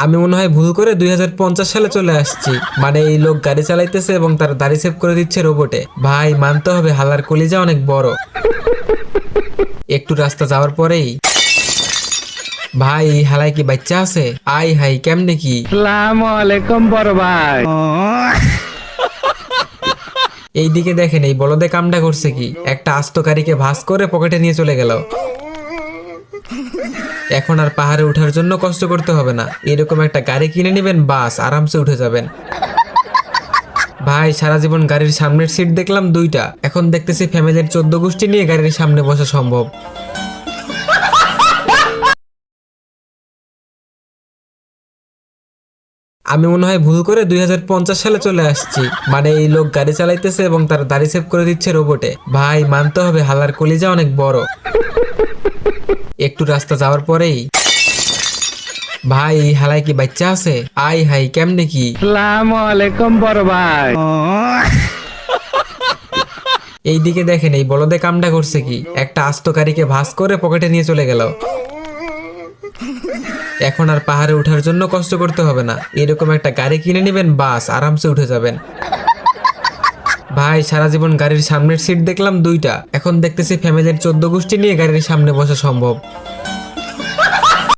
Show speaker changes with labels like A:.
A: আমি মনে হয় ভুল করে 2050 সালে চলে আসছি। মানে এই লোক গাড়ি চালাইতেছে এবং তার দাড়ি সেভ করে দিচ্ছে রোবটে। ভাই মানতে হবে হালার কলিজা অনেক বড়। একটু রাস্তা যাওয়ার পরেই ভাই হালাই কি বাচ্চা আছে? আই হাই কেমনে কি?
B: আসসালামু আলাইকুম বড় ভাই।
A: এইদিকে দেখেন এই বলদে কামটা করছে কি, একটা আস্ত গাড়িকে ভাঁজ করে পকেটে নিয়ে চলে গেল। এখন আর পাহাড়ে ওঠার জন্য কষ্ট করতে হবে না, এরকম একটা গাড়ি কিনে নেবেন, বাস আরামসে উঠে যাবেন। ভাই সারা জীবন গাড়ির সামনের সিট দেখলাম দুইটা, এখন দেখতেছি ফ্যামিলির 14 গোষ্ঠী নিয়ে গাড়ির সামনে বসা সম্ভব। আমি মনে হয় ভুল করে 2050 সালে চলে আসছি। মানে এই লোক গাড়ি চালাইতেছে এবং তার দাড়ি সেভ করে দিচ্ছে রোবটে। ভাই মানতে হবে হালার কলিজা অনেক বড়। একটু রাস্তা যাওয়ার পরেই ভাই হালাই কি বাচ্চা আছে? আই হাই কেমনে কি?
B: আসসালামু আলাইকুম বড় ভাই।
A: এইদিকে দেখেন এই বলদে কামটা করছে কি, একটা আস্ত গাড়িকে ভাঁজ করে পকেটে নিয়ে চলে গেল। এখন আর পাহাড়ে ওঠার জন্য কষ্ট করতে হবে না, এরকম একটা গাড়ি কিনে নেবেন, বাস আরামসে উঠে যাবেন। ভাই সারা জীবন গাড়ির সামনের সিট দেখলাম দুইটা, এখন দেখতেছি ফ্যামিলির 14 গোষ্ঠী নিয়ে গাড়ির সামনে বসা সম্ভব।